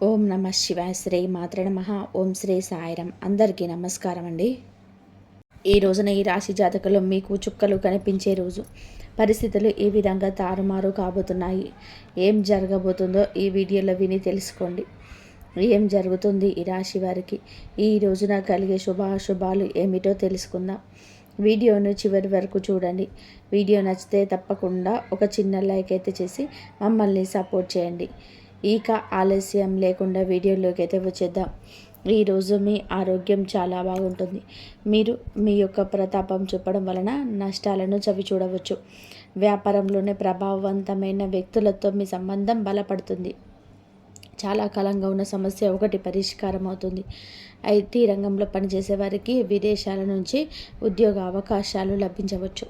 ఓం నమ శివాయ. శ్రీ మాత్ర నమ. ఓం శ్రీ సాయిరం. అందరికీ నమస్కారం అండి. ఈ రోజున ఈ రాశి జాతకులు మీకు చుక్కలు కనిపించే రోజు. పరిస్థితులు ఈ విధంగా తారుమారు కాబోతున్నాయి. ఏం జరగబోతుందో ఈ వీడియోలో విని తెలుసుకోండి. ఏం జరుగుతుంది ఈ రాశి వారికి, ఈ రోజున కలిగే శుభాశుభాలు ఏమిటో తెలుసుకుందాం. వీడియోను చివరి వరకు చూడండి. వీడియో నచ్చితే తప్పకుండా ఒక చిన్న లైక్ అయితే చేసి మమ్మల్ని సపోర్ట్ చేయండి. ఇక ఆలస్యం లేకుండా వీడియోలోకి అయితే వచ్చేద్దాం. ఈరోజు మీ ఆరోగ్యం చాలా బాగుంటుంది. మీరు మీ యొక్క ప్రతాపం చూపడం వలన నష్టాలను చవి చూడవచ్చు. వ్యాపారంలోనే ప్రభావవంతమైన వ్యక్తులతో మీ సంబంధం బలపడుతుంది. చాలా కాలంగా ఉన్న సమస్య ఒకటి పరిష్కారం అవుతుంది. ఐటీ రంగంలో పనిచేసే వారికి విదేశాల నుంచి ఉద్యోగ అవకాశాలు లభించవచ్చు.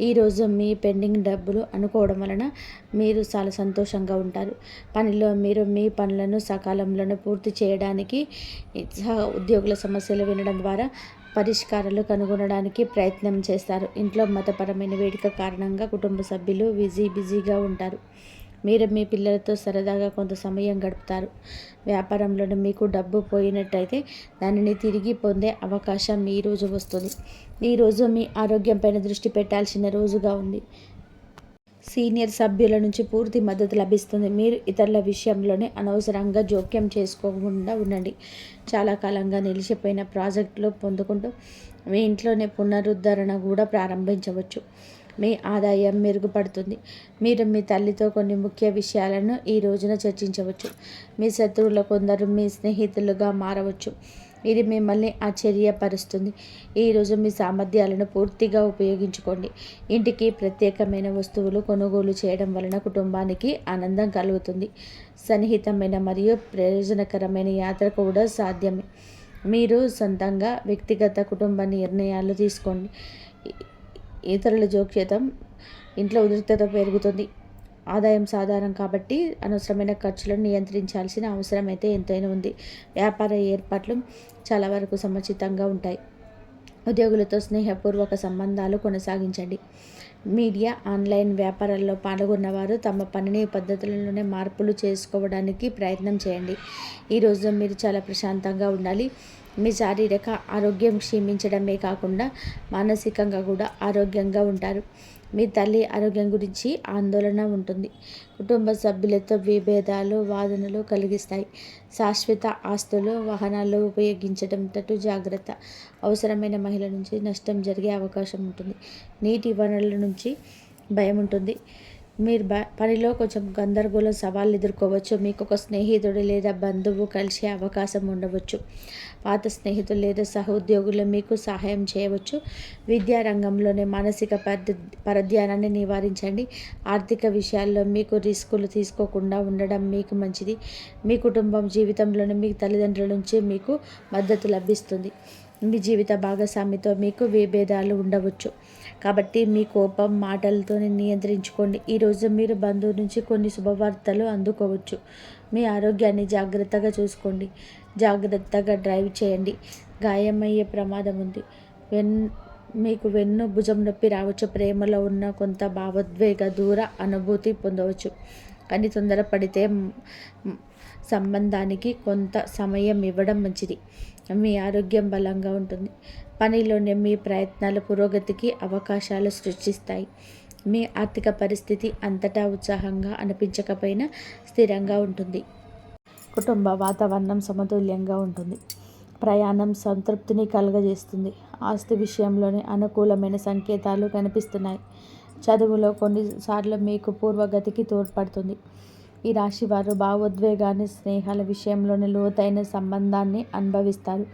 ఈరోజు మీ పెండింగ్ డబ్బులు అనుకోవడం వలన మీరు చాలా సంతోషంగా ఉంటారు. పనిలో మీరు మీ పనులను సకాలంలోనే పూర్తి చేయడానికి, ఉద్యోగుల సమస్యలు వినడం ద్వారా పరిష్కారాలు కనుగొనడానికి ప్రయత్నం చేస్తారు. ఇంట్లో మతపరమైన వేడుక కారణంగా కుటుంబ సభ్యులు బిజీగా ఉంటారు. మీరు మీ పిల్లలతో సరదాగా కొంత సమయం గడుపుతారు. వ్యాపారంలో మీకు డబ్బు పోయినట్టయితే దానిని తిరిగి పొందే అవకాశం ఈ రోజు వస్తుంది. ఈరోజు మీ ఆరోగ్యంపైన దృష్టి పెట్టాల్సిన రోజుగా ఉంది. సీనియర్ సభ్యుల నుంచి పూర్తి మద్దతు లభిస్తుంది. మీరు ఇతరుల విషయంలోనే అనవసరంగా జోక్యం చేసుకోకుండా ఉండండి. చాలా కాలంగా నిలిచిపోయిన ప్రాజెక్టులు పొందుకుంటూ మీ ఇంట్లోనే పునరుద్ధరణ కూడా ప్రారంభించవచ్చు. మీ ఆదాయం మెరుగుపడుతుంది. మీరు మీ తల్లితో కొన్ని ముఖ్య విషయాలను ఈ రోజున చర్చించవచ్చు. మీ శత్రువుల కొందరు మీ స్నేహితులుగా మారవచ్చు. ఇది మిమ్మల్ని ఆశ్చర్యపరుస్తుంది. ఈరోజు మీ సామర్థ్యాలను పూర్తిగా ఉపయోగించుకోండి. ఇంటికి ప్రత్యేకమైన వస్తువులు కొనుగోలు చేయడం వలన కుటుంబానికి ఆనందం కలుగుతుంది. సన్నిహితమైన మరియు ప్రయోజనకరమైన యాత్ర కూడా సాధ్యమే. మీరు సొంతంగా వ్యక్తిగత కుటుంబ నిర్ణయాలు తీసుకోండి. ఇతరుల జోక్యతం ఇంట్లో ఉద్రిక్తత పెరుగుతుంది. ఆదాయం సాధారణం కాబట్టి అనవసరమైన ఖర్చులను నియంత్రించాల్సిన అవసరం అయితే ఎంతైనా ఉంది. వ్యాపార ఏర్పాట్లు చాలా వరకు సముచితంగా ఉంటాయి. ఉద్యోగులతో స్నేహపూర్వక సంబంధాలు కొనసాగించండి. మీడియా, ఆన్లైన్ వ్యాపారాల్లో పాల్గొన్నవారు తమ పనిని పద్ధతులలోనే మార్పులు చేసుకోవడానికి ప్రయత్నం చేయండి. ఈరోజు మీరు చాలా ప్రశాంతంగా ఉండాలి. మీ శారీరక ఆరోగ్యం క్షీణించడమే కాకుండా మానసికంగా కూడా ఆరోగ్యంగా ఉంటారు. మీ తల్లి ఆరోగ్యం గురించి ఆందోళన ఉంటుంది. కుటుంబ సభ్యులతో విభేదాలు, వాదనలు కలిగిస్తాయి. శాశ్వత ఆస్తులు, వాహనాలు ఉపయోగించడం తట్టు జాగ్రత్త. అవసరమైన మహిళ నుంచి నష్టం జరిగే అవకాశం ఉంటుంది. నీటి వనరుల నుంచి భయం ఉంటుంది. మీరు పనిలో కొంచెం గందరగోళం సవాళ్ళు ఎదుర్కోవచ్చు. మీకు ఒక స్నేహితుడు లేదా బంధువు కలిసే అవకాశం ఉండవచ్చు. పాత స్నేహితులు లేదా సహోద్యోగులు మీకు సహాయం చేయవచ్చు. విద్యా రంగంలోనే మానసిక పరధ్యానాన్ని నివారించండి. ఆర్థిక విషయాల్లో మీకు రిస్కులు తీసుకోకుండా ఉండడం మీకు మంచిది. మీ కుటుంబం జీవితంలోనే మీ తల్లిదండ్రుల నుంచి మీకు మద్దతు లభిస్తుంది. మీ జీవిత భాగస్వామితో మీకు విభేదాలు ఉండవచ్చు. కాబట్టి మీ కోపం మాటలతో నియంత్రించుకోండి. ఈరోజు మీరు బంధువు నుంచి కొన్ని శుభవార్తలు అందుకోవచ్చు. మీ ఆరోగ్యాన్ని జాగ్రత్తగా చూసుకోండి. జాగ్రత్తగా డ్రైవ్ చేయండి. గాయమయ్యే ప్రమాదం ఉంది. మీకు వెన్ను భుజం నొప్పి రావచ్చు. ప్రేమలో ఉన్న కొంత భావోద్వేగ దూర అనుభూతి పొందవచ్చు. కానీ తొందరపడితే సంబంధానికి కొంత సమయం ఇవ్వడం మంచిది. మీ ఆరోగ్యం బలంగా ఉంటుంది. పనిలోనే మీ ప్రయత్నాల పురోగతికి అవకాశాలు సృష్టిస్తాయి. మీ ఆర్థిక పరిస్థితి అంతటా ఉత్సాహంగా అనిపించకపోయినా స్థిరంగా ఉంటుంది. కుటుంబ వాతావరణం సమతుల్యంగా ఉంటుంది. ప్రయాణం సంతృప్తిని కలుగజేస్తుంది. ఆస్తి విషయంలోనే అనుకూలమైన సంకేతాలు కనిపిస్తున్నాయి. చదువులో కొన్నిసార్లు మీకు పూర్వగతికి తోడ్పడుతుంది. ఈ రాశి వారు భావోద్వేగాన్ని, స్నేహాల విషయంలోనే లోతైన సంబంధాన్ని అనుభవిస్తారు.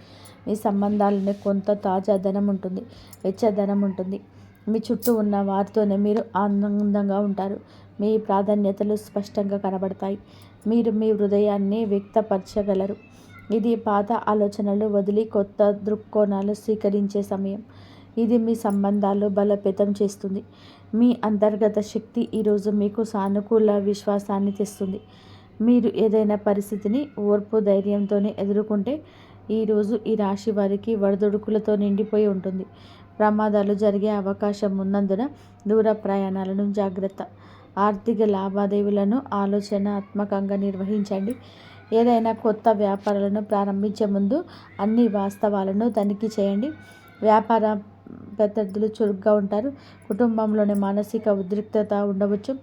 మీ సంబంధాలనే కొంత తాజాదనం ఉంటుంది, వెచ్చదనం ఉంటుంది. మీ చుట్టూ ఉన్న వారితోనే మీరు ఆనందంగా ఉంటారు. మీ ప్రాధాన్యతలు స్పష్టంగా కనబడతాయి. మీరు మీ హృదయాన్ని వ్యక్తపరచగలరు. ఇది పాత ఆలోచనలు వదిలి కొత్త దృక్కోణాలు స్వీకరించే సమయం. ఇది మీ సంబంధాలు బలోపేతం చేస్తుంది. మీ అంతర్గత శక్తి ఈరోజు మీకు సానుకూల విశ్వాసాన్ని తెస్తుంది. మీరు ఏదైనా పరిస్థితిని ఓర్పు, ధైర్యంతోనే ఎదుర్కొంటే ఈరోజు ఈ రాశి వారికి వడదుడుకులతో నిండిపోయి ఉంటుంది. ప్రమాదాలు జరిగే అవకాశం ఉన్నందున దూర ప్రయాణాలను జాగ్రత్త. ఆర్థిక లావాదేవీలను ఆలోచనాత్మకంగా నిర్వహించండి. ఏదైనా కొత్త వ్యాపారాలను ప్రారంభించే ముందు అన్ని వాస్తవాలను తనిఖీ చేయండి. వ్యాపార ప్రత్యర్థులు చురుగ్గా ఉంటారు. కుటుంబంలోని మానసిక ఉద్రిక్తత ఉండవచ్చు.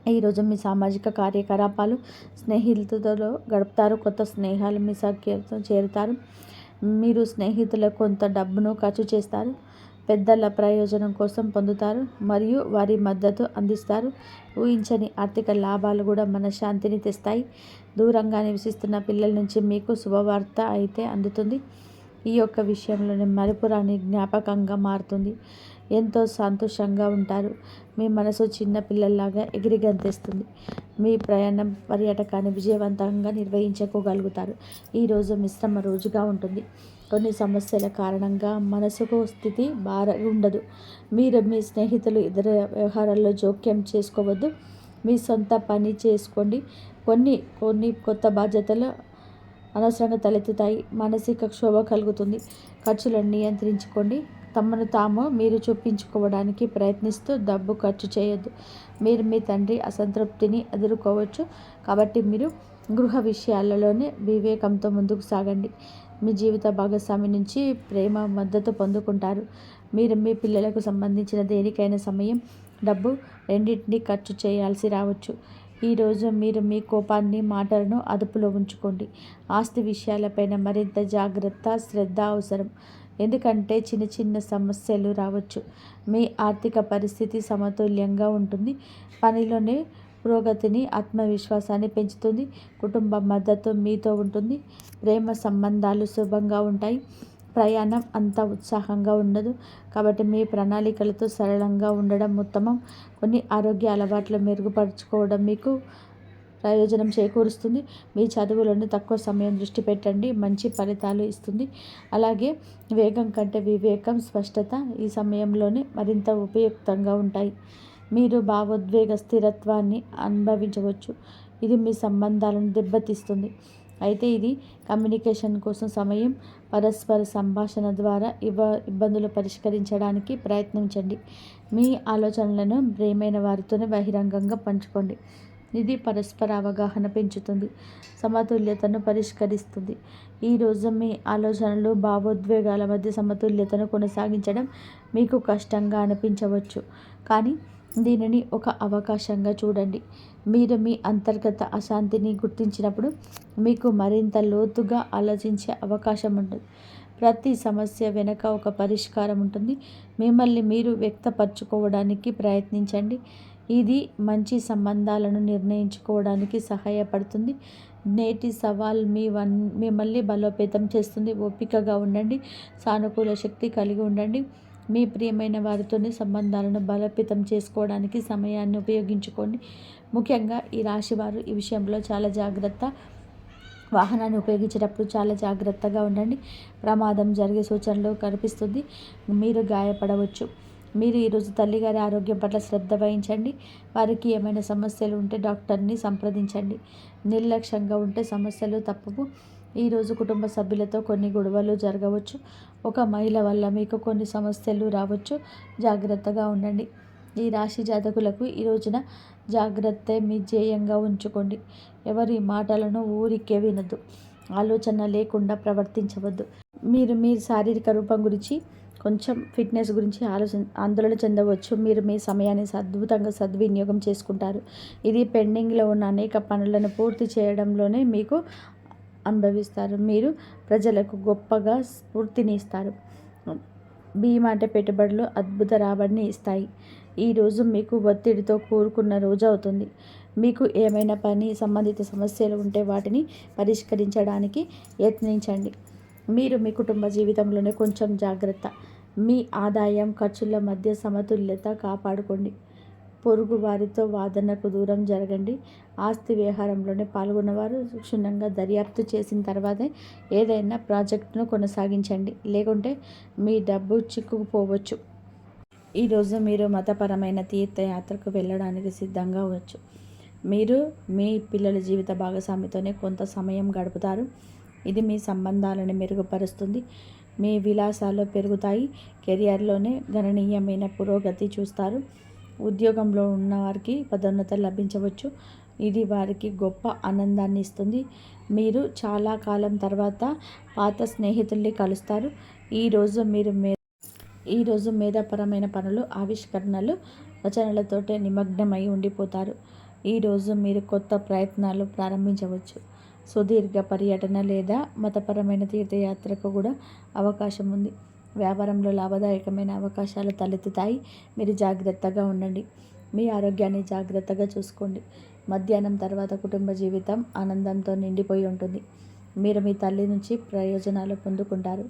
ఈరోజు మీ సామాజిక కార్యకలాపాలు స్నేహితులతో గడుపుతారు. కొత్త స్నేహాలు మీ సఖ్యతతో చేరుతారు. మీరు స్నేహితులకు కొంత డబ్బును ఖర్చు చేస్తారు. పెద్దల ప్రయోజనం కోసం పొందుతారు మరియు వారి మద్దతు అందిస్తారు. ఊహించని ఆర్థిక లాభాలు కూడా మనశ్శాంతిని తెస్తాయి. దూరంగా నివసిస్తున్న పిల్లల నుంచి మీకు శుభవార్త అయితే అందుతుంది. ఈ యొక్క విషయంలోనే మరుపురాని జ్ఞాపకంగా మారుతుంది. ఎంతో సంతోషంగా ఉంటారు. మీ మనసు చిన్న పిల్లల్లాగా ఎగిరిగంతేస్తుంది. మీ పర్యాటకాన్ని విజయవంతంగా నిర్వహించుకోగలుగుతారు. ఈరోజు మిశ్రమ రోజుగా ఉంటుంది. కొన్ని సమస్యల కారణంగా మనసుకు స్థితి ఉండదు. మీరు మీ స్నేహితులు ఇతర వ్యవహారాల్లో జోక్యం చేసుకోవద్దు. మీ సొంత పని చేసుకోండి. కొన్ని కొత్త బాధ్యతలు అనవసరంగా తలెత్తుతాయి. మానసిక క్షోభ కలుగుతుంది. ఖర్చులను నియంత్రించుకోండి. తమను తాము మీరు చూపించుకోవడానికి ప్రయత్నిస్తూ డబ్బు ఖర్చు చేయొద్దు. మీరు మీ తండ్రి అసంతృప్తిని ఎదుర్కోవచ్చు. కాబట్టి మీరు గృహ విషయాలలోనే వివేకంతో ముందుకు సాగండి. మీ జీవిత భాగస్వామి నుంచి ప్రేమ మద్దతు పొందుకుంటారు. మీరు మీ పిల్లలకు సంబంధించిన దేనికైనా సమయం, డబ్బు రెండింటినీ ఖర్చు చేయాల్సి రావచ్చు. ఈరోజు మీరు మీ కోపాన్ని, మాటలను అదుపులో ఉంచుకోండి. ఆస్తి విషయాలపైన మరింత జాగ్రత్త, శ్రద్ధ అవసరం. ఎందుకంటే చిన్న చిన్న సమస్యలు రావచ్చు. మీ ఆర్థిక పరిస్థితి సమతుల్యంగా ఉంటుంది. పనిలోనే పురోగతిని, ఆత్మవిశ్వాసాన్ని పెంచుతుంది. కుటుంబ మద్దతు మీతో ఉంటుంది. ప్రేమ సంబంధాలు శుభంగా ఉంటాయి. ప్రయాణం అంత ఉత్సాహంగా ఉండదు. కాబట్టి మీ ప్రణాళికలతో సరళంగా ఉండడం ఉత్తమం. కొన్ని ఆరోగ్య అలవాట్లు మెరుగుపరుచుకోవడం మీకు ప్రయోజనం చేకూరుస్తుంది. మీ చదువులను తక్కువ సమయం దృష్టి పెట్టండి. మంచి ఫలితాలు ఇస్తుంది. అలాగే వేగం కంటే వివేకం, స్పష్టత ఈ సమయంలోనే మరింత ఉపయుక్తంగా ఉంటాయి. మీరు భావోద్వేగ స్థిరత్వాన్ని అనుభవించవచ్చు. ఇది మీ సంబంధాలను దెబ్బతీస్తుంది. అయితే ఇది కమ్యూనికేషన్ కోసం సమయం. పరస్పర సంభాషణ ద్వారా ఇబ్బందులు పరిష్కరించడానికి ప్రయత్నించండి. మీ ఆలోచనలను ప్రియమైన వారితోనే బహిరంగంగా పంచుకోండి. ఇది పరస్పర అవగాహన పెంచుతుంది, సమతుల్యతను పరిష్కరిస్తుంది. ఈరోజు మీ ఆలోచనలు, భావోద్వేగాల మధ్య సమతుల్యతను కొనసాగించడం మీకు కష్టంగా అనిపించవచ్చు. కానీ దీనిని ఒక అవకాశంగా చూడండి. మీరు మీ అంతర్గత అశాంతిని గుర్తించినప్పుడు మీకు మరింత లోతుగా ఆలోచించే అవకాశం ఉంటుంది. ప్రతి సమస్య వెనుక ఒక పరిష్కారం ఉంటుంది. మిమ్మల్ని మీరు వ్యక్తపరచుకోవడానికి ప్రయత్నించండి. ఇది మంచి సంబంధాలను నిర్ణయించుకోవడానికి సహాయపడుతుంది. నేటి సవాల్ మిమ్మల్ని బలోపేతం చేస్తుంది. ఓపికగా ఉండండి. సానుకూల శక్తి కలిగి ఉండండి. మీ ప్రియమైన వారితోని సంబంధాలను బలోపేతం చేసుకోవడానికి సమయాన్ని ఉపయోగించుకోండి. ముఖ్యంగా ఈ రాశి వారు ఈ విషయంలో చాలా జాగ్రత్త. వాహనాన్ని ఉపయోగించేటప్పుడు చాలా జాగ్రత్తగా ఉండండి. ప్రమాదం జరిగే సూచనలు కనిపిస్తుంది. మీరు గాయపడవచ్చు. మీరు ఈరోజు తల్లిగారి ఆరోగ్యం పట్ల శ్రద్ధ వహించండి. వారికి ఏమైనా సమస్యలు ఉంటే డాక్టర్ని సంప్రదించండి. నిర్లక్ష్యంగా ఉంటే సమస్యలు తప్పవు. ఈరోజు కుటుంబ సభ్యులతో కొన్ని గొడవలు జరగవచ్చు. ఒక మహిళ వల్ల మీకు కొన్ని సమస్యలు రావచ్చు. జాగ్రత్తగా ఉండండి. ఈ రాశి జాతకులకు ఈ రోజున జాగ్రత్త మీ ధ్యేయంగా ఉంచుకోండి. ఎవరి మాటలను ఊరికే వినద్దు. ఆలోచన లేకుండా ప్రవర్తించవద్దు. మీరు మీ శారీరక రూపం గురించి, కొంచెం ఫిట్నెస్ గురించి ఆందోళన చెందవచ్చు. మీరు మీ సమయాన్ని అద్భుతంగా సద్వినియోగం చేసుకుంటారు. ఇది పెండింగ్లో ఉన్న అనేక పనులను పూర్తి చేయడంలోనే మీకు అనుభవిస్తారు. మీరు ప్రజలకు గొప్పగా స్ఫూర్తిని ఇస్తారు. బీమా అంటే పెట్టుబడులు అద్భుత రాబడిని ఇస్తాయి. ఈరోజు మీకు ఒత్తిడితో కూడుకున్న రోజు అవుతుంది. మీకు ఏమైనా పని సంబంధిత సమస్యలు ఉంటే వాటిని పరిష్కరించడానికి యత్నించండి. మీరు మీ కుటుంబ జీవితంలోనే కొంచెం జాగ్రత్త. మీ ఆదాయం, ఖర్చుల మధ్య సమతుల్యత కాపాడుకోండి. పొరుగు వారితో వాదనకు దూరం జరగండి. ఆస్తి వ్యవహారంలోనే పాల్గొన్నవారు క్షుణ్ణంగా దర్యాప్తు చేసిన తర్వాతే ఏదైనా ప్రాజెక్టును కొనసాగించండి. లేకుంటే మీ డబ్బు చిక్కుకుపోవచ్చు. ఈరోజు మీరు మతపరమైన తీర్థయాత్రకు వెళ్ళడానికి సిద్ధంగా అవ్వచ్చు. మీరు మీ పిల్లల జీవిత భాగస్వామితోనే కొంత సమయం గడుపుతారు. ఇది మీ సంబంధాలను మెరుగుపరుస్తుంది. మీ విలాసాలు పెరుగుతాయి. కెరియర్లోనే గణనీయమైన పురోగతి చూస్తారు. ఉద్యోగంలో ఉన్నవారికి పదోన్నత లభించవచ్చు. ఇది వారికి గొప్ప ఆనందాన్ని ఇస్తుంది. మీరు చాలా కాలం తర్వాత పాత స్నేహితుల్ని కలుస్తారు. ఈరోజు మేధాపరమైన పనులు, ఆవిష్కరణలు, రచనలతోటే నిమగ్నమై ఉండిపోతారు. ఈరోజు మీరు కొత్త ప్రయత్నాలు ప్రారంభించవచ్చు. సుదీర్ఘ పర్యటన లేదా మతపరమైన తీర్థయాత్రకు కూడా అవకాశం ఉంది. వ్యాపారంలో లాభదాయకమైన అవకాశాలు తలెత్తుతాయి. మీరు జాగ్రత్తగా ఉండండి. మీ ఆరోగ్యాన్ని జాగ్రత్తగా చూసుకోండి. మధ్యాహ్నం తర్వాత కుటుంబ జీవితం ఆనందంతో నిండిపోయి ఉంటుంది. మీరు మీ తల్లి నుంచి ప్రయోజనాలు పొందుకుంటారు.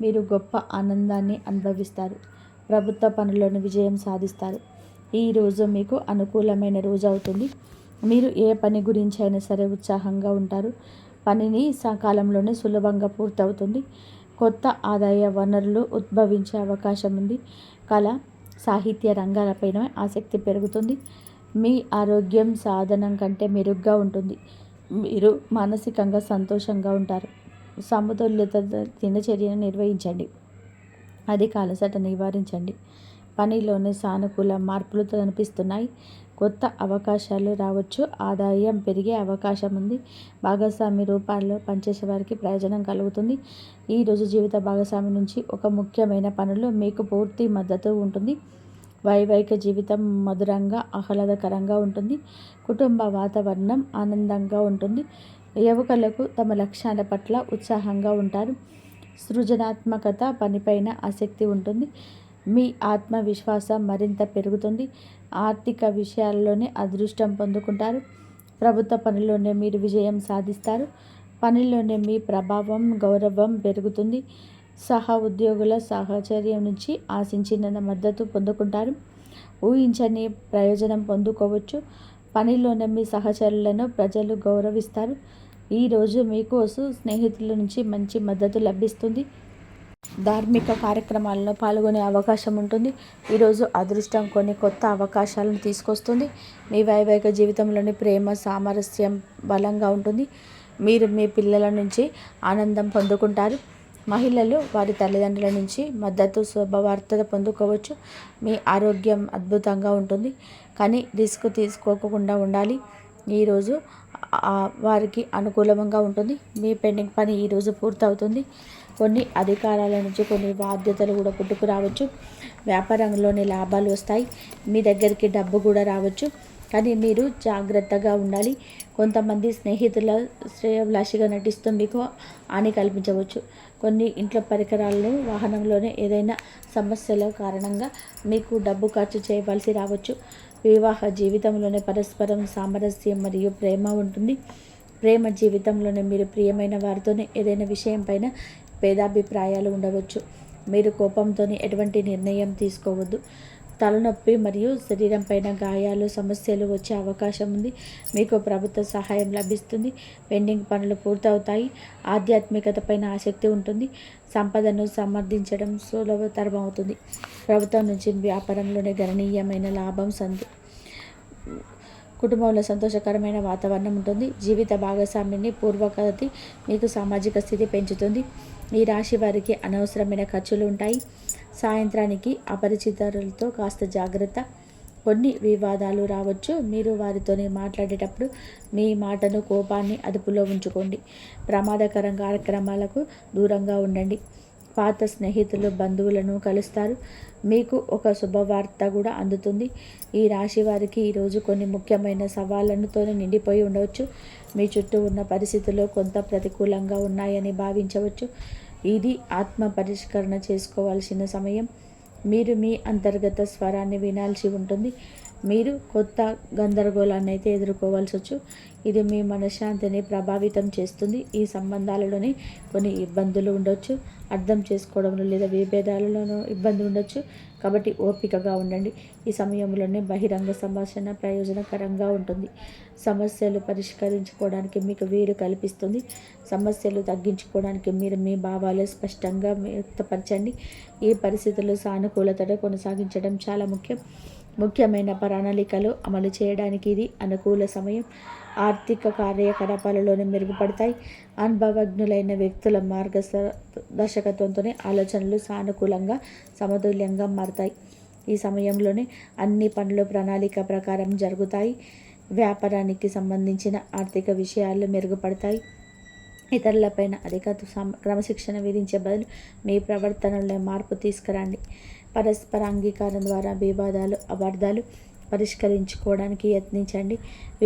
మీరు గొప్ప ఆనందాన్ని అనుభవిస్తారు. ప్రభుత్వ పనులను విజయం సాధిస్తారు. ఈరోజు మీకు అనుకూలమైన రోజు అవుతుంది. మీరు ఏ పని గురించి అయినా సరే ఉత్సాహంగా ఉంటారు. పనిని సకాలంలోనే సులభంగా పూర్తవుతుంది. కొత్త ఆదాయ వనరులు ఉద్భవించే అవకాశం ఉంది. కళ, సాహిత్య రంగాలపైన ఆసక్తి పెరుగుతుంది. మీ ఆరోగ్యం సాధనం కంటే మెరుగ్గా ఉంటుంది. మీరు మానసికంగా సంతోషంగా ఉంటారు. సమతుల్యత దినచర్యను నిర్వహించండి. అధిక అలసట నివారించండి. పనిలోనే సానుకూల మార్పులు కనిపిస్తున్నాయి. కొత్త అవకాశాలు రావచ్చు. ఆదాయం పెరిగే అవకాశం ఉంది. భాగస్వామి రూపాల్లో పనిచేసే వారికి ప్రయోజనం కలుగుతుంది. ఈరోజు జీవిత భాగస్వామి నుంచి ఒక ముఖ్యమైన పనులు మీకు పూర్తి మద్దతు ఉంటుంది. వైవాహిక జీవితం మధురంగా, ఆహ్లాదకరంగా ఉంటుంది. కుటుంబ వాతావరణం ఆనందంగా ఉంటుంది. యువకులకు తమ లక్ష్యాల పట్ల ఉత్సాహంగా ఉంటారు. సృజనాత్మకత, పనిపైన ఆసక్తి ఉంటుంది. మీ ఆత్మవిశ్వాసం మరింత పెరుగుతుంది. ఆర్థిక విషయాల్లోనే అదృష్టం పొందుకుంటారు. ప్రభుత్వ పనిలోనే మీరు విజయం సాధిస్తారు. పనిలోనే మీ ప్రభావం, గౌరవం పెరుగుతుంది. సహ ఉద్యోగుల సహచర్యం నుంచి ఆశించిన మద్దతు పొందుకుంటారు. ఊహించని ప్రయోజనం పొందుకోవచ్చు. పనిలోనే మీ సహచరులను ప్రజలు గౌరవిస్తారు. ఈరోజు మీకోసం స్నేహితుల నుంచి మంచి మద్దతు లభిస్తుంది. ధార్మిక కార్యక్రమాల్లో పాల్గొనే అవకాశం ఉంటుంది. ఈరోజు అదృష్టం కొన్ని కొత్త అవకాశాలను తీసుకొస్తుంది. మీ వైవాహిక జీవితంలోని ప్రేమ, సామరస్యం బలంగా ఉంటుంది. మీరు మీ పిల్లల నుంచి ఆనందం పొందుకుంటారు. మహిళలు వారి తల్లిదండ్రుల నుంచి మద్దతు, శుభవార్త పొందుకోవచ్చు. మీ ఆరోగ్యం అద్భుతంగా ఉంటుంది, కానీ రిస్క్ తీసుకోకుండా ఉండాలి. ఈరోజు వారికి అనుకూలంగా ఉంటుంది. మీ పెండింగ్ పని ఈరోజు పూర్తవుతుంది. కొన్ని అధికారాల నుంచి కొన్ని బాధ్యతలు కూడా పుట్టుకు రావచ్చు. వ్యాపారంలోని లాభాలు వస్తాయి. మీ దగ్గరికి డబ్బు కూడా రావచ్చు, కానీ మీరు జాగ్రత్తగా ఉండాలి. కొంతమంది స్నేహితుల శ్రేయోభిలాషిగా నటిస్తూ మీకు హాని కల్పించవచ్చు. కొన్ని ఇంట్లో పరికరాలను, వాహనంలోనే ఏదైనా సమస్యల కారణంగా మీకు డబ్బు ఖర్చు చేయవలసి రావచ్చు. వివాహ జీవితంలోనే పరస్పరం సామరస్యం మరియు ప్రేమ ఉంటుంది. ప్రేమ జీవితంలోనే మీరు ప్రియమైన వారితోనే ఏదైనా విషయం పైన భేదాభిప్రాయాలు ఉండవచ్చు. మీరు కోపంతోనే ఎటువంటి నిర్ణయం తీసుకోవద్దు. తలనొప్పి మరియు శరీరం పైన గాయాలు, సమస్యలు వచ్చే అవకాశం ఉంది. మీకు ప్రభుత్వ సహాయం లభిస్తుంది. పెండింగ్ పనులు పూర్తవుతాయి. ఆధ్యాత్మికత పైన ఆసక్తి ఉంటుంది. సంపదను సమర్థించడం సులభతరం అవుతుంది. ప్రభుత్వం నుంచి వ్యాపారంలోనే గణనీయమైన లాభం కుటుంబంలో సంతోషకరమైన వాతావరణం ఉంటుంది. జీవిత భాగస్వామిని పూర్వగతి మీకు సామాజిక స్థితి పెంచుతుంది. ఈ రాశి వారికి అనవసరమైన ఖర్చులు ఉంటాయి. సాయంత్రానికి అపరిచితులతో కాస్త జాగ్రత్త. కొన్ని వివాదాలు రావచ్చు. మీరు వారితోనే మాట్లాడేటప్పుడు మీ మాటను, కోపాన్ని అదుపులో ఉంచుకోండి. ప్రమాదకర కార్యక్రమాలకు దూరంగా ఉండండి. పాత స్నేహితులు, బంధువులను కలుస్తారు. మీకు ఒక శుభవార్త కూడా అందుతుంది. ఈ రాశి వారికి ఈరోజు కొన్ని ముఖ్యమైన సవాళ్లతోనే నిండిపోయి ఉండవచ్చు. మీ చుట్టూ ఉన్న పరిస్థితులు కొంత ప్రతికూలంగా ఉన్నాయని భావించవచ్చు. ఇది ఆత్మ పరిష్కరణ చేసుకోవాల్సిన సమయం. మీరు మీ అంతర్గత స్వరాన్ని వినాల్సి ఉంటుంది. మీరు కొత్త గందరగోళాన్ని అయితే ఎదుర్కోవాల్సి వచ్చు. ఇది మీ మనశ్శాంతిని ప్రభావితం చేస్తుంది. ఈ సంబంధాలలోనే కొన్ని ఇబ్బందులు ఉండొచ్చు. అర్థం చేసుకోవడంలో లేదా విభేదాలలోనూ ఇబ్బంది ఉండొచ్చు. కాబట్టి ఓపికగా ఉండండి. ఈ సమయంలోనే బహిరంగ సంభాషణ ప్రయోజనకరంగా ఉంటుంది. సమస్యలు పరిష్కరించుకోవడానికి మీకు వీలు కల్పిస్తుంది. సమస్యలు తగ్గించుకోవడానికి మీరు మీ భావాలు స్పష్టంగా వ్యక్తపరచండి. ఈ పరిస్థితుల్లో సానుకూలతను కొనసాగించడం చాలా ముఖ్యం. ముఖ్యమైన ప్రణాళికలు అమలు చేయడానికి ఇది అనుకూల సమయం. ఆర్థిక కార్యకలాపాలలోనే మెరుగుపడతాయి. అనుభవజ్ఞులైన వ్యక్తుల మార్గదర్శకత్వంతోనే ఆలోచనలు సానుకూలంగా, సమతుల్యంగా మారతాయి. ఈ సమయంలోనే అన్ని పనులు ప్రణాళిక ప్రకారం జరుగుతాయి. వ్యాపారానికి సంబంధించిన ఆర్థిక విషయాలు మెరుగుపడతాయి. ఇతరులపైన అధిక క్రమశిక్షణ విధించే బదులు మీ ప్రవర్తనలో మార్పు తీసుకురండి. పరస్పర అంగీకారం ద్వారా వివాదాలు అపార్థాలు పరిష్కరించుకోవడానికి యత్నించండి.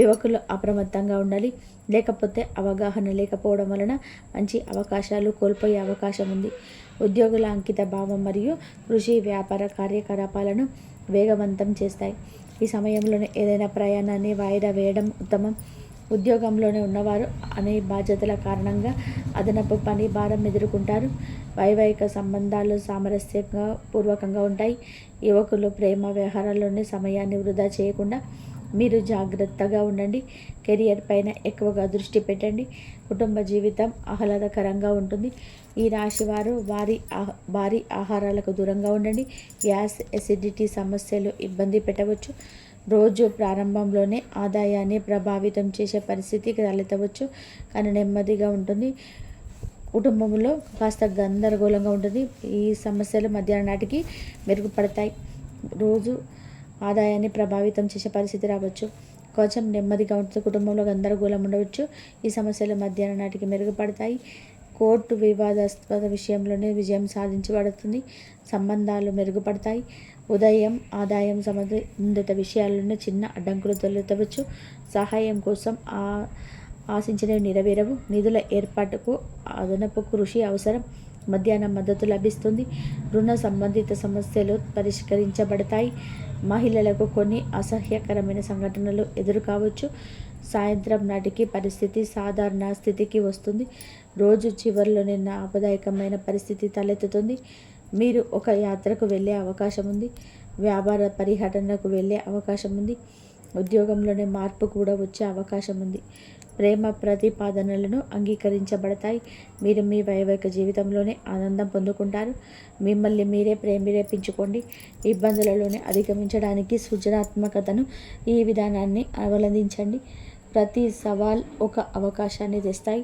యువకులు అప్రమత్తంగా ఉండాలి, లేకపోతే అవగాహన లేకపోవడం వలన మంచి అవకాశాలు కోల్పోయే అవకాశం ఉంది. ఉద్యోగుల అంకిత భావం మరియు కృషి వ్యాపార కార్యకలాపాలను వేగవంతం చేస్తాయి. ఈ సమయంలోనే ఏదైనా ప్రయాణాన్ని వాయిదా వేయడం ఉత్తమం. ఉద్యోగంలోనే ఉన్నవారు అనే బాధ్యతల కారణంగా అదనపు పని భారం ఎదుర్కొంటారు. వైవాహిక సంబంధాలు సామరస్యంగా పూర్వకంగా ఉంటాయి. యువకులు ప్రేమ వ్యవహారాల్లోని సమయాన్ని వృధా చేయకుండా మీరు జాగ్రత్తగా ఉండండి. కెరియర్ పైన ఎక్కువగా దృష్టి పెట్టండి. కుటుంబ జీవితం ఆహ్లాదకరంగా ఉంటుంది. ఈ రాశి వారు భారీ ఆహారాలకు దూరంగా ఉండండి. గ్యాస్, ఎసిడిటీ సమస్యలు ఇబ్బంది పెట్టవచ్చు. రోజు ప్రారంభంలోనే ఆదాయాన్ని ప్రభావితం చేసే పరిస్థితి తలెత్తవచ్చు, కానీ నెమ్మదిగా ఉంటుంది. కుటుంబంలో కాస్త గందరగోళంగా ఉంటుంది. ఈ సమస్యలు మధ్యాహ్నం నాటికి మెరుగుపడతాయి. రోజు ఆదాయాన్ని ప్రభావితం చేసే పరిస్థితి రావచ్చు. కొంచెం నెమ్మదిగా ఉంటుంది. కుటుంబంలో గందరగోళం ఉండవచ్చు. ఈ సమస్యలు మధ్యాహ్నం నాటికి మెరుగుపడతాయి. కోర్టు వివాదాస్పద విషయంలోనే విజయం సాధించబడుతుంది. సంబంధాలు మెరుగుపడతాయి. ఉదయం ఆదాయం సంబంధిత విషయాల్లోనే చిన్న అడ్డంకులు తొలగవచ్చు. సహాయం కోసం ఆశించినవి నెరవేరవు. నిధుల ఏర్పాటుకు అదనపు కృషి అవసరం. మధ్యాహ్నం మద్దతు లభిస్తుంది. రుణ సంబంధిత సమస్యలు పరిష్కరించబడతాయి. మహిళలకు కొన్ని అసహ్యకరమైన సంఘటనలు ఎదురు కావచ్చు. సాయంత్రం నాటికి పరిస్థితి సాధారణ స్థితికి వస్తుంది. రోజు చివరిలోనే ఆపదాయకమైన పరిస్థితి తలెత్తుతుంది. మీరు ఒక యాత్రకు వెళ్ళే అవకాశం ఉంది. వ్యాపార పర్యటనకు వెళ్ళే అవకాశం ఉంది. ఉద్యోగంలోనే మార్పు కూడా వచ్చే అవకాశం ఉంది. ప్రేమ ప్రతిపాదనలను అంగీకరించబడతాయి. మీరు మీ వైవాహిక జీవితంలోనే ఆనందం పొందుకుంటారు. మిమ్మల్ని మీరే ప్రేరేపించుకోండి. ఇబ్బందులలోనే అధిగమించడానికి సృజనాత్మకతను ఈ విధానాన్ని అవలంబించండి. ప్రతి సవాల్ ఒక అవకాశాన్ని తెస్తాయి.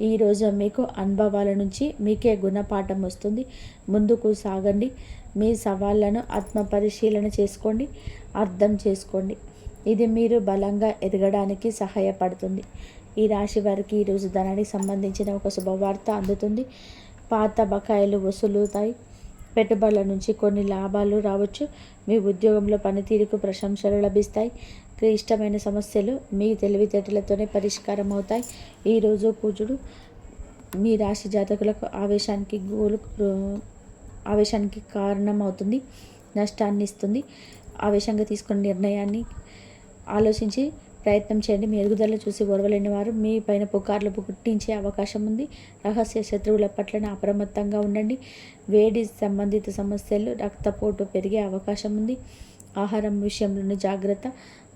ఈరోజు మీకు అనుభవాల నుంచి మీకే గుణపాఠం వస్తుంది. ముందుకు సాగండి. మీ సవాళ్లను ఆత్మపరిశీలన చేసుకోండి, అర్థం చేసుకోండి. ఇది మీరు బలంగా ఎదగడానికి సహాయపడుతుంది. ఈ రాశి వారికి ఈరోజు ధనానికి సంబంధించిన ఒక శుభవార్త అందుతుంది. పాత బకాయిలు వసూలుతాయి. పెట్టుబడుల నుంచి కొన్ని లాభాలు రావచ్చు. మీ ఉద్యోగంలో పనితీరుకు ప్రశంసలు లభిస్తాయి. ఇష్టమైన సమస్యలు మీ తెలివితేటలతోనే పరిష్కారం అవుతాయి. ఈరోజు కుజుడు మీ రాశి జాతకులకు ఆవేశానికి కారణం అవుతుంది, నష్టాన్ని ఇస్తుంది. ఆవేశంగా తీసుకున్న నిర్ణయాన్ని ఆలోచించి ప్రయత్నం చేయండి. మీ ఎదుగుదల చూసి ఓర్వలేని వారు మీ పైన పుకార్లు పుట్టించే అవకాశం ఉంది. రహస్య శత్రువుల పట్ల అప్రమత్తంగా ఉండండి. వేడి సంబంధిత సమస్యలు, రక్తపోటు పెరిగే అవకాశం ఉంది. ఆహారం విషయంలోని జాగ్రత్త,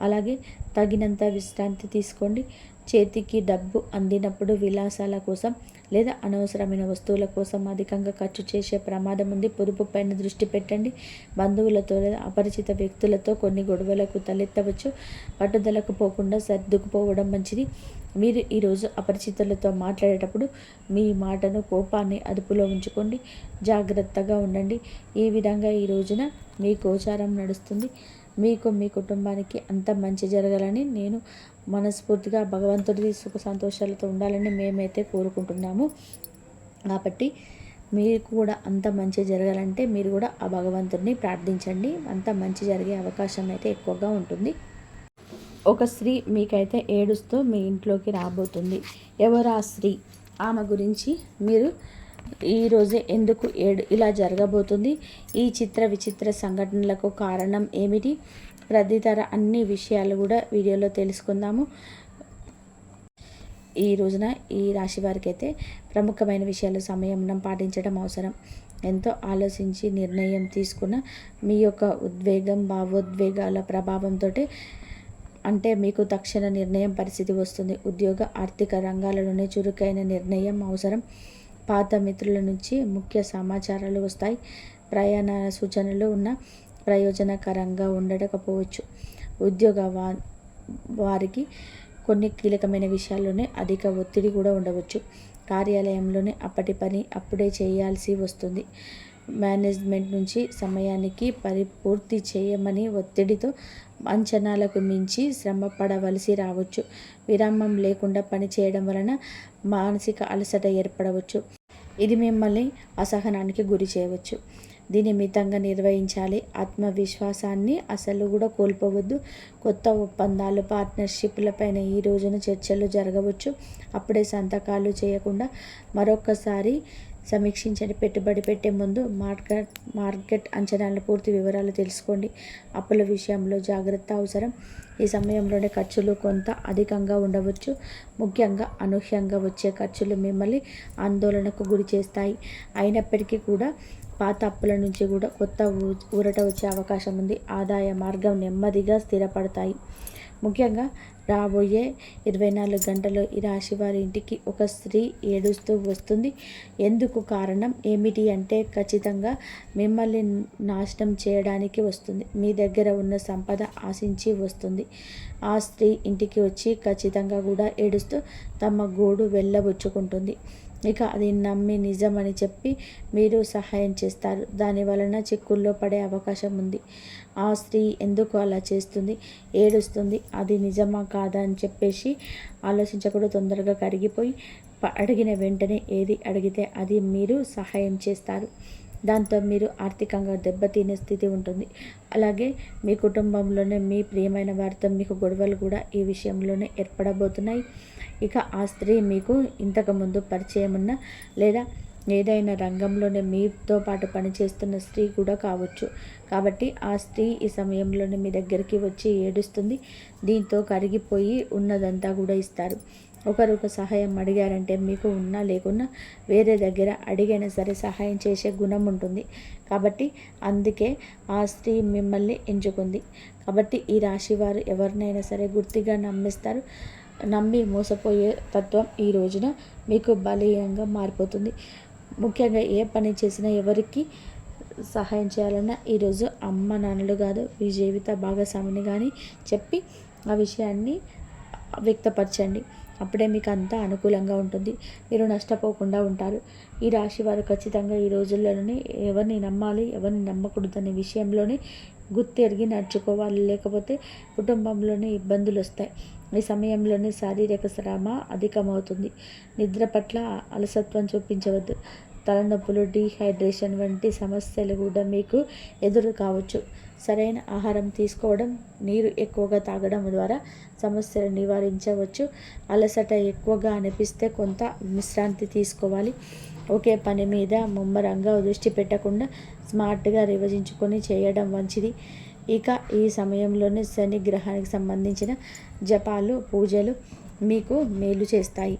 అలాగే తగినంత విశ్రాంతి తీసుకోండి. చేతికి డబ్బు అందినప్పుడు విలాసాల కోసం లేదా అనవసరమైన వస్తువుల కోసం అధికంగా ఖర్చు చేసే ప్రమాదం ఉంది. పొదుపు పైన దృష్టి పెట్టండి. బంధువులతో లేదా అపరిచిత వ్యక్తులతో కొన్ని గొడవలకు తలెత్తవచ్చు. పట్టుదలకు పోకుండా సర్దుకుపోవడం మంచిది. మీరు ఈరోజు అపరిచితులతో మాట్లాడేటప్పుడు మీ మాటను, కోపాన్ని అదుపులో ఉంచుకోండి. జాగ్రత్తగా ఉండండి. ఈ విధంగా ఈ రోజున మీ గోచారం నడుస్తుంది. మీకు, మీ కుటుంబానికి అంత మంచి జరగాలని నేను మనస్ఫూర్తిగా భగవంతుడి సుఖ సంతోషాలతో ఉండాలని మేమైతే కోరుకుంటున్నాము. కాబట్టి మీరు కూడా అంత మంచి జరగాలంటే మీరు కూడా ఆ భగవంతుడిని ప్రార్థించండి. అంత మంచి జరిగే అవకాశం అయితే ఎక్కువగా ఉంటుంది. ఒక స్త్రీ మీకైతే ఏడుస్తూ మీ ఇంట్లోకి రాబోతుంది. ఎవరు ఆ స్త్రీ? ఆమె గురించి మీరు ఈరోజే ఎందుకు ఇలా జరగబోతుంది? ఈ చిత్ర విచిత్ర సంఘటనలకు కారణం ఏమిటి? తదితర అన్ని విషయాలు కూడా వీడియోలో తెలుసుకుందాము. ఈ రోజున ఈ రాశి వారికి అయితే ప్రముఖమైన విషయాలు సంయమనం పాటించడం అవసరం. ఎంతో ఆలోచించి నిర్ణయం తీసుకున్న మీ యొక్క ఉద్వేగం, భావోద్వేగాల ప్రభావంతో అంటే మీకు తక్షణ నిర్ణయం పరిస్థితి వస్తుంది. ఉద్యోగ, ఆర్థిక రంగాలలోనే చురుకైన నిర్ణయం అవసరం. పాత మిత్రుల నుంచి ముఖ్య సమాచారాలు వస్తాయి. ప్రయాణ సూచనలు ఉన్న ప్రయోజనకరంగా ఉండకపోవచ్చు. ఉద్యోగ వారికి కొన్ని కీలకమైన విషయాల్లోనే అధిక ఒత్తిడి కూడా ఉండవచ్చు. కార్యాలయంలోనే అప్పటి పని అప్పుడే చేయాల్సి వస్తుంది. మేనేజ్మెంట్ నుంచి సమయానికి పూర్తి చేయమని ఒత్తిడితో అంచనాలకు మించి శ్రమ పడవలసి రావచ్చు. విరామం లేకుండా పని చేయడం వలన మానసిక అలసట ఏర్పడవచ్చు. ఇది మిమ్మల్ని అసహనానికి గురి చేయవచ్చు. దీన్ని మితంగా నిర్వహించాలి. ఆత్మవిశ్వాసాన్ని అసలు కూడా కోల్పోవద్దు. కొత్త ఒప్పందాలు, పార్ట్నర్షిప్లపైన ఈ రోజున చర్చలు జరగవచ్చు. అప్పుడే సంతకాలు చేయకుండా మరొకసారి సమీక్షించండి. పెట్టుబడి పెట్టే ముందు మార్కెట్ అంచనాల పూర్తి వివరాలు తెలుసుకోండి. అప్పుల విషయంలో జాగ్రత్త అవసరం. ఈ సమయంలోనే ఖర్చులు కొంత అధికంగా ఉండవచ్చు. ముఖ్యంగా అనూహ్యంగా వచ్చే ఖర్చులు మిమ్మల్ని ఆందోళనకు గురి చేస్తాయి. అయినప్పటికీ కూడా పాత అప్పుల నుంచి కూడా కొత్త ఊరట వచ్చే అవకాశం ఉంది. ఆదాయ మార్గం నెమ్మదిగా స్థిరపడతాయి. ముఖ్యంగా రాబోయే 24 గంటల్లో ఈ రాశి వారి ఇంటికి ఒక స్త్రీ ఏడుస్తూ వస్తుంది. ఎందుకు కారణం ఏమిటి అంటే ఖచ్చితంగా మిమ్మల్ని నాశనం చేయడానికి వస్తుంది. మీ దగ్గర ఉన్న సంపద ఆశించి వస్తుంది. ఆ స్త్రీ ఇంటికి వచ్చి ఖచ్చితంగా కూడా ఏడుస్తూ తమ గోడు వెళ్ళబుచ్చుకుంటుంది. ఇక అది నమ్మి నిజమని చెప్పి మీరు సహాయం చేస్తారు. దాని వలన చిక్కుల్లో పడే అవకాశం ఉంది. ఆ స్త్రీ ఎందుకు అలా చేస్తుంది, ఏడుస్తుంది, అది నిజమా కాదా అని చెప్పేసి ఆలోచించకుండా తొందరగా కరిగిపోయి అడిగిన వెంటనే ఏది అడిగితే అది మీరు సహాయం చేస్తారు. దాంతో మీరు ఆర్థికంగా దెబ్బతినే స్థితి ఉంటుంది. అలాగే మీ కుటుంబంలోనే మీ ప్రియమైన వారితో మీకు గొడవలు కూడా ఈ విషయంలోనే ఏర్పడబోతున్నాయి. ఇక ఆ స్త్రీ మీకు ఇంతకుముందు పరిచయం ఉన్న లేదా ఏదైనా రంగంలోనే మీతో పాటు పనిచేస్తున్న స్త్రీ కూడా కావచ్చు. కాబట్టి ఆ స్త్రీ ఈ సమయంలోనే మీ దగ్గరికి వచ్చి ఏడుస్తుంది. దీంతో కరిగిపోయి ఉన్నదంతా కూడా ఇస్తారు. ఒకరు సహాయం అడిగారంటే మీకు ఉన్నా లేకున్నా వేరే దగ్గర అడిగైనా సరే సహాయం చేసే గుణం ఉంటుంది. కాబట్టి అందుకే ఆ స్త్రీ మిమ్మల్ని ఎంచుకుంది. కాబట్టి ఈ రాశి వారు ఎవరినైనా సరే గుర్తిగా నమ్మిస్తారు. నమ్మి మోసపోయే తత్వం ఈ రోజున మీకు బలీయంగా మారిపోతుంది. ముఖ్యంగా ఏ పని చేసినా ఎవరికి సహాయం చేయాలన్నా ఈరోజు అమ్మ నాన్నలు కాదు, మీ జీవిత భాగస్వామిని కానీ చెప్పి ఆ విషయాన్ని వ్యక్తపరచండి. అప్పుడే మీకు అంతా అనుకూలంగా ఉంటుంది. మీరు నష్టపోకుండా ఉంటారు. ఈ రాశి వారు ఖచ్చితంగా ఈ రోజుల్లోనే ఎవరిని నమ్మాలి, ఎవరిని నమ్మకూడదనే విషయంలోనే గుర్తెరిగి నడుచుకోవాలి. లేకపోతే కుటుంబంలోనే ఇబ్బందులు వస్తాయి. ఈ సమయంలోనే శారీరక శ్రమ అధికమవుతుంది. నిద్ర పట్ల అలసత్వం చూపించవద్దు. తలనొప్పులు, డీహైడ్రేషన్ వంటి సమస్యలు కూడా మీకు ఎదురు కావచ్చు. సరైన ఆహారం తీసుకోవడం, నీరు ఎక్కువగా తాగడం ద్వారా సమస్యలు నివారించవచ్చు. అలసట ఎక్కువగా అనిపిస్తే కొంత విశ్రాంతి తీసుకోవాలి. ఒకే పని మీద ముమ్మరంగా దృష్టి పెట్టకుండా స్మార్ట్గా విభజించుకొని చేయడం మంచిది. ఇక ఈ సమయంలోనే శని గ్రహానికి సంబంధించిన జపాలు, పూజలు మీకు మేలు చేస్తాయి.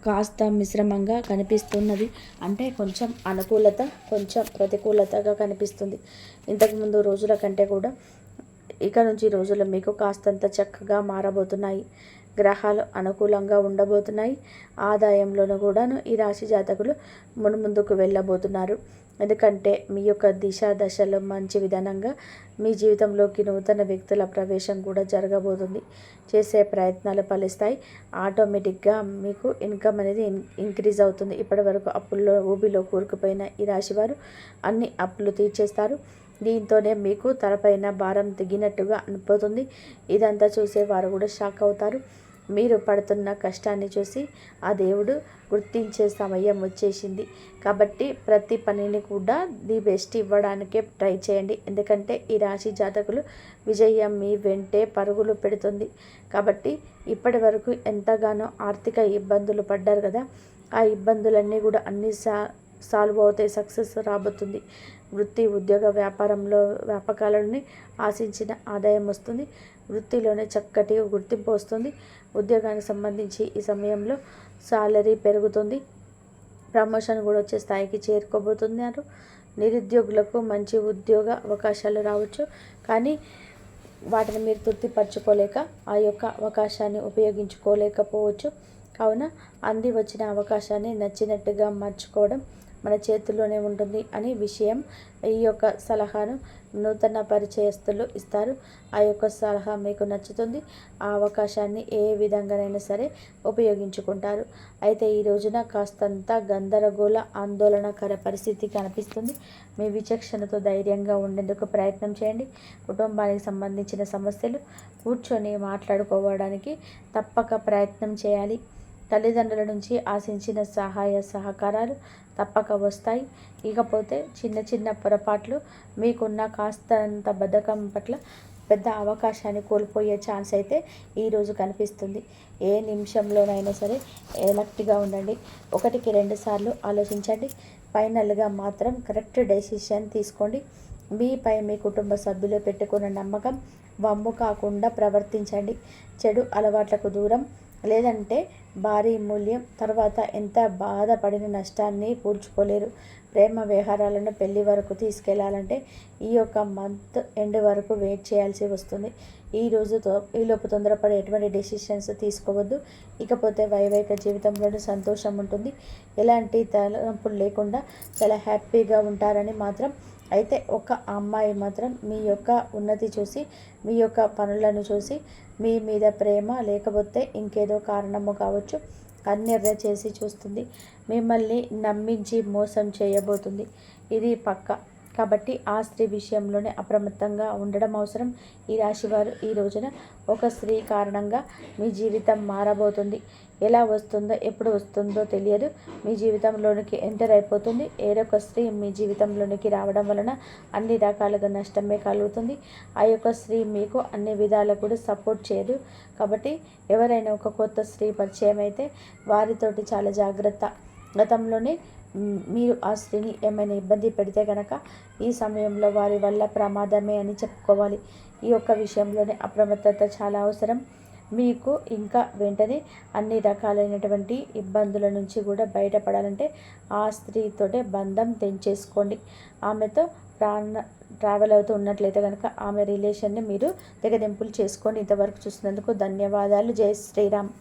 కాస్త మిశ్రమంగా కనిపిస్తున్నది. అంటే కొంచెం అనుకూలత, కొంచెం ప్రతికూలతగా కనిపిస్తుంది. ఇంతకుముందు రోజుల కంటే కూడా ఇక నుంచి రోజులు మీకు కాస్తంత చక్కగా మారబోతున్నాయి. గ్రహాలు అనుకూలంగా ఉండబోతున్నాయి. ఆదాయంలోనూ కూడాను ఈ రాశి జాతకులు మున్ముందుకు వెళ్ళబోతున్నారు. ఎందుకంటే మీ యొక్క దిశ దశలో మంచి విధానంగా మీ జీవితంలోకి నూతన వ్యక్తుల ప్రవేశం కూడా జరగబోతుంది. చేసే ప్రయత్నాలు ఫలిస్తాయి. ఆటోమేటిక్గా మీకు ఇన్కమ్ అనేది ఇంక్రీజ్ అవుతుంది. ఇప్పటి వరకు అప్పుల్లో ఊబిలో కూరుకుపోయిన ఈ రాశివారు అన్ని అప్పులు తీర్చేస్తారు. దీంతోనే మీకు తలపైన భారం దిగినట్టుగా అనిపోతుంది. ఇదంతా చూసేవారు కూడా షాక్ అవుతారు. మీరు పడుతున్న కష్టాన్ని చూసి ఆ దేవుడు గుర్తించే సమయం వచ్చేసింది. కాబట్టి ప్రతి పనిని కూడా ది బెస్ట్ ఇవ్వడానికే ట్రై చేయండి. ఎందుకంటే ఈ రాశి జాతకులు విజయం మీ వెంటే పరుగులు పెడుతుంది. కాబట్టి ఇప్పటి వరకు ఎంతగానో ఆర్థిక ఇబ్బందులు పడ్డారు కదా, ఆ ఇబ్బందులన్నీ కూడా అన్ని సాల్వ్ అవుతాయి. సక్సెస్ రాబోతుంది. వృత్తి, ఉద్యోగ, వ్యాపకాలని ఆశించిన ఆదాయం వస్తుంది. వృత్తిలోనే చక్కటి గుర్తింపు వస్తుంది. ఉద్యోగానికి సంబంధించి ఈ సమయంలో సాలరీ పెరుగుతుంది. ప్రమోషన్ కూడా వచ్చే స్థాయికి చేరుకోబోతున్నారు. నిరుద్యోగులకు మంచి ఉద్యోగ అవకాశాలు రావచ్చు. కానీ వాటిని మీరు తృప్తిపరచుకోలేక ఆ యొక్క అవకాశాన్ని ఉపయోగించుకోలేకపోవచ్చు. కావున అంది వచ్చిన అవకాశాన్ని నచ్చినట్టుగా మార్చుకోవడం మన చేతుల్లోనే ఉంటుంది అని విషయం. ఈ యొక్క సలహాను నూతన పరిచయస్తులు ఇస్తారు. ఆ యొక్క సలహా మీకు నచ్చుతుంది. ఆ అవకాశాన్ని ఏ విధంగానైనా సరే ఉపయోగించుకుంటారు. అయితే ఈ రోజున కాస్తంత గందరగోళ ఆందోళనకర పరిస్థితి కనిపిస్తుంది. మీ విచక్షణతో ధైర్యంగా ఉండేందుకు ప్రయత్నం చేయండి. కుటుంబానికి సంబంధించిన సమస్యలు కూర్చొని మాట్లాడుకోవడానికి తప్పక ప్రయత్నం చేయాలి. తల్లిదండ్రుల నుంచి ఆశించిన సహాయ సహకారాలు తప్పక వస్తాయి. ఇకపోతే చిన్న చిన్న పొరపాట్లు మీకున్న కాస్తంత బద్ధకం పట్ల పెద్ద అవకాశాన్ని కోల్పోయే ఛాన్స్ అయితే ఈరోజు కనిపిస్తుంది. ఏ నిమిషంలోనైనా సరే ఎలర్ట్గా ఉండండి. 1కి 2 సార్లు ఆలోచించండి. ఫైనల్గా మాత్రం కరెక్ట్ డెసిషన్ తీసుకోండి. మీపై మీ కుటుంబ సభ్యులు పెట్టుకున్న నమ్మకం వమ్ము కాకుండా ప్రవర్తించండి. చెడు అలవాట్లకు దూరం, లేదంటే భారీ మూల్యం తర్వాత ఎంత బాధపడిన నష్టాన్ని పూడ్చుకోలేరు. ప్రేమ వ్యవహారాలను పెళ్లి వరకు తీసుకెళ్లాలంటే ఈ యొక్క మంత్ ఎండ్ వరకు వెయిట్ చేయాల్సి వస్తుంది. ఈలోపు తొందరపడి ఎటువంటి డెసిషన్స్ తీసుకోవద్దు. ఇకపోతే వైవాహిక జీవితంలోనూ సంతోషం ఉంటుంది. ఎలాంటి తలనొప్పులు లేకుండా చాలా హ్యాపీగా ఉంటారని మాత్రం. అయితే ఒక అమ్మాయి మాత్రం మీ యొక్క ఉన్నతి చూసి, మీ యొక్క పనులను చూసి మీ మీద ప్రేమ లేకపోతే ఇంకేదో కారణము కావచ్చు కన్నెర్ర చేసి చూస్తుంది. మిమ్మల్ని నమ్మించి మోసం చేయబోతుంది. ఇది పక్క. కాబట్టి ఆ స్త్రీ విషయంలోనే అప్రమత్తంగా ఉండడం అవసరం. ఈ రాశివారు ఈ రోజున ఒక స్త్రీ కారణంగా మీ జీవితం మారబోతుంది. ఎలా వస్తుందో ఎప్పుడు వస్తుందో తెలియదు. మీ జీవితంలోనికి ఎంటర్ అయిపోతుంది. ఏరొక స్త్రీ మీ జీవితంలోనికి రావడం వలన అన్ని రకాలుగా నష్టమే కలుగుతుంది. ఆ యొక్క స్త్రీ మీకు అన్ని విధాలు కూడా సపోర్ట్ చేయదు. కాబట్టి ఎవరైనా ఒక కొత్త స్త్రీ పరిచయం అయితే వారితోటి చాలా జాగ్రత్త. గతంలోనే మీరు ఆ స్త్రీని ఏమైనా ఇబ్బంది పెడితే కనుక ఈ సమయంలో వారి వల్ల ప్రమాదమే అని చెప్పుకోవాలి. ఈ యొక్క విషయంలోనే అప్రమత్తత చాలా అవసరం. మీకు ఇంకా వెంటనే అన్ని రకాలైనటువంటి ఇబ్బందుల నుంచి కూడా బయటపడాలంటే ఆ స్త్రీతోటే బంధం తెంచేసుకోండి. ఆమెతో ట్రావెల్ అవుతూ ఉన్నట్లయితే కనుక ఆమె రిలేషన్ని మీరు తెగదెంపులు చేసుకోండి. ఇంతవరకు చూసినందుకు ధన్యవాదాలు. జై శ్రీరామ్.